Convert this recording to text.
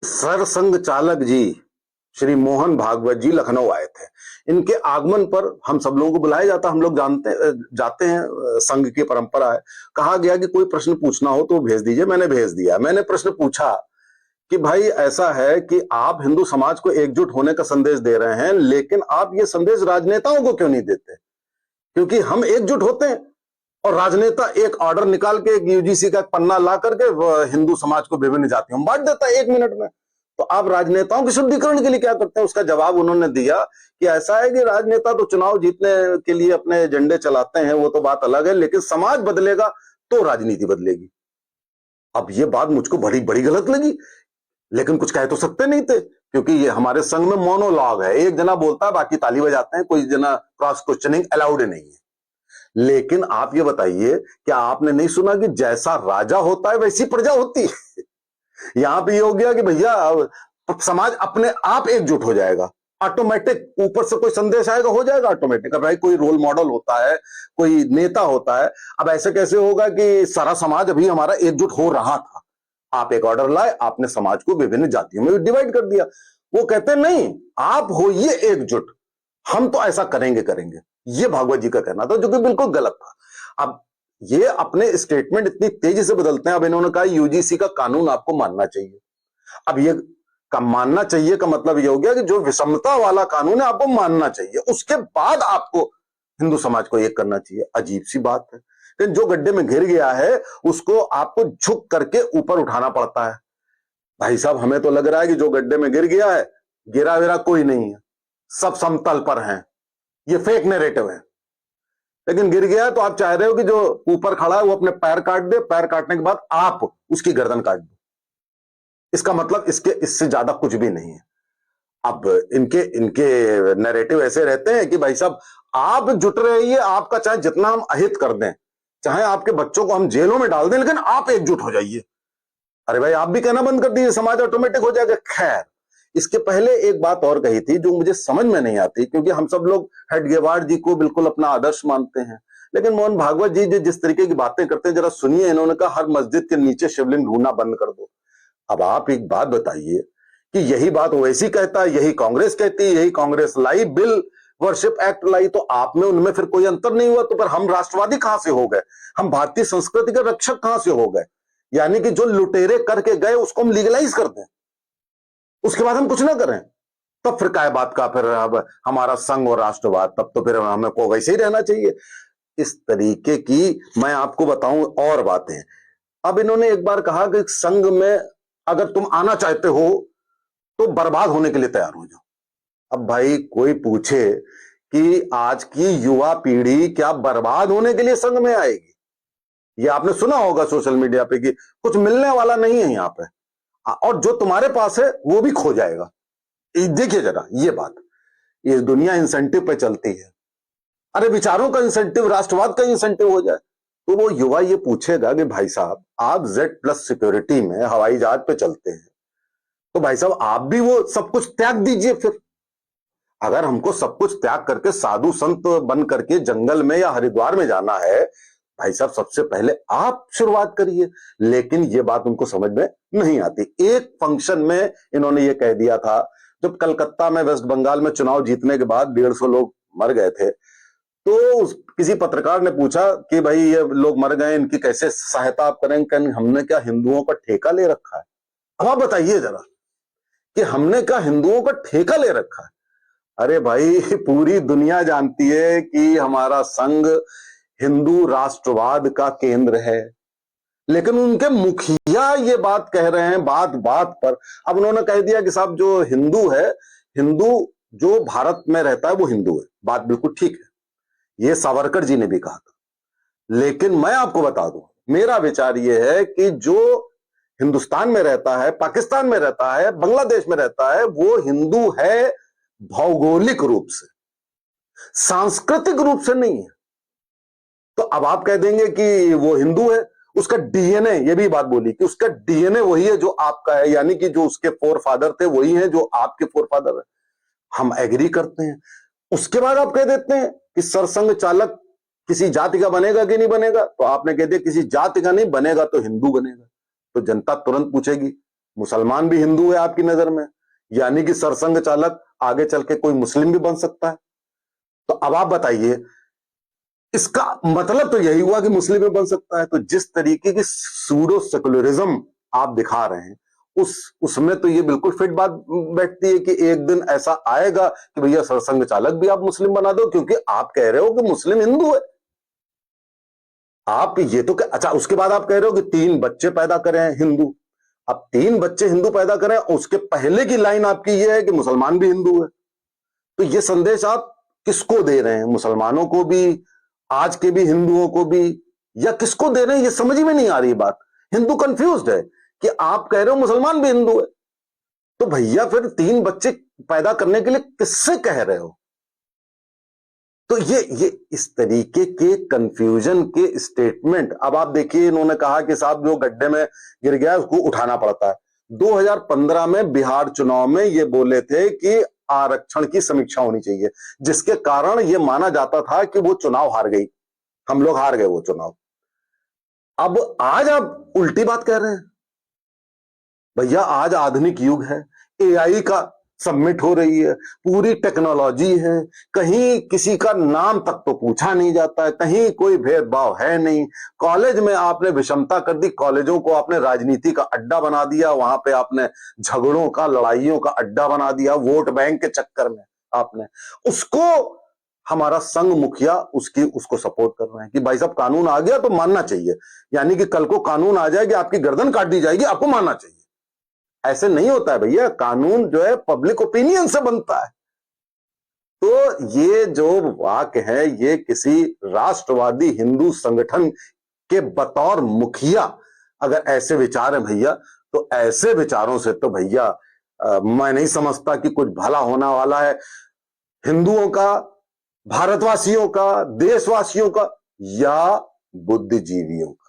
सरसंघ चालक जी श्री मोहन भागवत जी लखनऊ आए थे। इनके आगमन पर हम सब लोगों को बुलाया जाता, हम लोग जानते जाते हैं, संघ की परंपरा है। कहा गया कि कोई प्रश्न पूछना हो तो भेज दीजिए, मैंने भेज दिया। मैंने प्रश्न पूछा कि भाई ऐसा है कि आप हिंदू समाज को एकजुट होने का संदेश दे रहे हैं, लेकिन आप ये संदेश राजनेताओं को क्यों नहीं देते? क्योंकि हम एकजुट होते हैं और राजनेता एक ऑर्डर निकाल के यूजीसी का पन्ना ला करके हिंदू समाज को विभिन्न जातियों में बांट देता है 1 मिनट में। तो आप राजनेताओं के शुद्धिकरण के लिए क्या करते हैं? उसका जवाब उन्होंने दिया कि ऐसा है कि राजनेता तो चुनाव जीतने के लिए अपने एजेंडे चलाते हैं, वो तो बात अलग है, लेकिन समाज बदलेगा तो राजनीति बदलेगी। अब ये बात मुझको बड़ी बड़ी गलत लगी, लेकिन कुछ कह तो सकते नहीं थे, क्योंकि ये हमारे संघ में मोनोलॉग है, एक जना बोलता है बाकी ताली बजाते हैं, कोई जना क्रॉस क्वेश्चनिंग अलाउड नहीं है। लेकिन आप ये बताइए, क्या आपने नहीं सुना कि जैसा राजा होता है वैसी प्रजा होती है? यहां पे ये हो गया कि भैया समाज अपने आप एकजुट हो जाएगा, ऑटोमेटिक ऊपर से कोई संदेश आएगा, हो जाएगा ऑटोमेटिक। अब भाई कोई रोल मॉडल होता है, कोई नेता होता है, अब ऐसे कैसे होगा कि सारा समाज अभी हमारा एकजुट हो रहा था, आप एक ऑर्डर लाए, आपने समाज को विभिन्न जातियों में डिवाइड कर दिया। वो कहते नहीं, आप होइए एकजुट, हम तो ऐसा करेंगे करेंगे। ये भागवत जी का कहना था, जो कि बिल्कुल गलत था। अब ये अपने स्टेटमेंट इतनी तेजी से बदलते हैं। अब इन्होंने कहा यूजीसी का कानून आपको मानना चाहिए। अब ये का मानना चाहिए का मतलब ये हो गया कि जो विषमता वाला कानून है आपको मानना चाहिए, उसके बाद आपको हिंदू समाज को एक करना चाहिए। अजीब सी बात है। लेकिन जो गड्ढे में घिर गया है उसको आपको झुक करके ऊपर उठाना पड़ता है। भाई साहब, हमें तो लग रहा है कि जो गड्ढे में गिर गया है, गिरा विरा कोई नहीं है, सब समतल पर हैं। ये फेक नैरेटिव है। लेकिन गिर गया है तो आप चाह रहे हो कि जो ऊपर खड़ा है वो अपने पैर काट दे, पैर काटने के बाद आप उसकी गर्दन काट दो। इसका मतलब इससे ज्यादा कुछ भी नहीं है। अब इनके इनके नैरेटिव ऐसे रहते हैं कि भाई साहब आप जुट रहिए, आपका चाहे जितना हम अहित कर दें, चाहे आपके बच्चों को हम जेलों में डाल दें, लेकिन आप एकजुट हो जाइए। अरे भाई, आप भी कहना बंद कर दीजिए, समाज ऑटोमेटिक हो जाएगा। खैर, इसके पहले एक बात और कही थी जो मुझे समझ में नहीं आती, क्योंकि हम सब लोग हेडगेवार जी को बिल्कुल अपना आदर्श मानते हैं, लेकिन मोहन भागवत जी जिस तरीके की बातें करते हैं, जरा सुनिए। इन्होंने कहा हर मस्जिद के नीचे शिवलिंग ढूंढना बंद कर दो। अब आप एक बात बताइए कि यही बात ओवैसी कहता है, यही कांग्रेस कहती है, यही कांग्रेस लाई बिल वर्शिप एक्ट लाई, तो आप में उनमें फिर कोई अंतर नहीं हुआ। तो फिर हम राष्ट्रवादी कहां से हो गए? हम भारतीय संस्कृति के रक्षक कहां से हो गए? यानी कि जो लुटेरे करके गए उसको हम लीगलाइज कर दें, उसके बाद हम कुछ ना करें, तब फिर काय बात का फिर अब हमारा संघ और राष्ट्रवाद, तब तो फिर हमें को वैसे ही रहना चाहिए। इस तरीके की मैं आपको बताऊं और बातें। अब इन्होंने एक बार कहा कि संघ में अगर तुम आना चाहते हो तो बर्बाद होने के लिए तैयार हो जाओ। अब भाई कोई पूछे कि आज की युवा पीढ़ी क्या बर्बाद होने के लिए संघ में आएगी? ये आपने सुना होगा सोशल मीडिया पे कि कुछ मिलने वाला नहीं है यहां पे, और जो तुम्हारे पास है वो भी खो जाएगा। देखिए जरा ये बात, ये दुनिया इंसेंटिव पे चलती है। अरे विचारों का इंसेंटिव, राष्ट्रवाद का इंसेंटिव हो जाए तो वो युवा ये पूछेगा कि भाई साहब आप Z+ सिक्योरिटी में हवाई जहाज पे चलते हैं, तो भाई साहब आप भी वो सब कुछ त्याग दीजिए। फिर अगर हमको सब कुछ त्याग करके साधु संत बन करके जंगल में या हरिद्वार में जाना है, भाई साहब सबसे पहले आप शुरुआत करिए। लेकिन ये बात उनको समझ में नहीं आती। एक फंक्शन में इन्होंने ये कह दिया था, जब कलकत्ता में वेस्ट बंगाल में चुनाव जीतने के बाद 150 लोग मर गए थे, तो किसी पत्रकार ने पूछा कि भाई ये लोग मर गए, इनकी कैसे सहायता आप करेंगे? हमने क्या हिंदुओं का ठेका ले रखा है? अब आप बताइए जरा कि हमने क्या हिंदुओं का ठेका ले रखा है? अरे भाई, पूरी दुनिया जानती है कि हमारा संघ हिंदू राष्ट्रवाद का केंद्र है, लेकिन उनके मुखिया ये बात कह रहे हैं बात बात पर। अब उन्होंने कह दिया कि साहब जो हिंदू है, हिंदू जो भारत में रहता है वो हिंदू है। बात बिल्कुल ठीक है, ये सावरकर जी ने भी कहा था। लेकिन मैं आपको बता दूं, मेरा विचार यह है कि जो हिंदुस्तान में रहता है, पाकिस्तान में रहता है, बांग्लादेश में रहता है, वो हिंदू है भौगोलिक रूप से, सांस्कृतिक रूप से नहीं है। तो अब आप कह देंगे कि वो हिंदू है, उसका डीएनए, ये भी बात बोली कि उसका डीएनए वही है जो आपका है, यानी कि जो उसके फोर फादर थे वही है जो आपके फोर फादर है। हम एग्री करते हैं। उसके बाद आप कह देते हैं कि सरसंघ चालक किसी जाति का बनेगा कि नहीं बनेगा, तो आपने कह दिया किसी जाति का नहीं बनेगा तो हिंदू बनेगा। तो जनता तुरंत पूछेगी मुसलमान भी हिंदू है आपकी नजर में, यानी कि सरसंघ चालक आगे चल के कोई मुस्लिम भी बन सकता है। तो अब आप बताइए, इसका मतलब तो यही हुआ कि मुस्लिम भी बन सकता है। तो जिस तरीके की सूडो सेकुलरिज्म आप दिखा रहे हैं, उसमें तो ये बिल्कुल फिट बात बैठती है कि एक दिन ऐसा आएगा कि भैया सरसंघ चालक भी आप मुस्लिम बना दो, क्योंकि आप कह रहे हो कि मुस्लिम हिंदू है। आप ये तो अच्छा, उसके बाद आप कह रहे हो कि 3 बच्चे पैदा करें हिंदू। अब 3 बच्चे हिंदू पैदा करें, उसके पहले की लाइन आपकी ये है कि मुसलमान भी हिंदू है। तो ये संदेश आप किसको दे रहे हैं? मुसलमानों को भी, आज के भी हिंदुओं को भी, या किसको दे रहे हैं? ये समझ में नहीं आ रही बात। हिंदू कंफ्यूज्ड है कि आप कह रहे हो मुसलमान भी हिंदू है, तो भैया फिर 3 बच्चे पैदा करने के लिए किससे कह रहे हो? तो ये इस तरीके के कंफ्यूजन के स्टेटमेंट। अब आप देखिए, इन्होंने कहा कि साहब जो गड्ढे में गिर गया उसको उठाना पड़ता है। 2015 में बिहार चुनाव में ये बोले थे कि आरक्षण की समीक्षा होनी चाहिए, जिसके कारण ये माना जाता था कि वो चुनाव हार गई, हम लोग हार गए वो चुनाव। अब आज आप उल्टी बात कह रहे हैं। भैया आज आधुनिक युग है, एआई का सबमिट हो रही है, पूरी टेक्नोलॉजी है, कहीं किसी का नाम तक तो पूछा नहीं जाता है, कहीं कोई भेदभाव है नहीं। कॉलेज में आपने विषमता कर दी, कॉलेजों को आपने राजनीति का अड्डा बना दिया, वहां पे आपने झगड़ों का, लड़ाइयों का अड्डा बना दिया, वोट बैंक के चक्कर में आपने उसको। हमारा संघ मुखिया उसको सपोर्ट कर रहे हैं कि भाई साहब कानून आ गया तो मानना चाहिए, यानी कि कल को कानून आ जाएगी, आपकी गर्दन काट दी जाएगी, आपको मानना चाहिए। ऐसे नहीं होता है भैया, कानून जो है पब्लिक ओपिनियन से बनता है। तो ये जो वाक्य है, ये किसी राष्ट्रवादी हिंदू संगठन के बतौर मुखिया अगर ऐसे विचार है भैया, तो ऐसे विचारों से तो भैया मैं नहीं समझता कि कुछ भला होने वाला है हिंदुओं का, भारतवासियों का, देशवासियों का, या बुद्धिजीवियों का।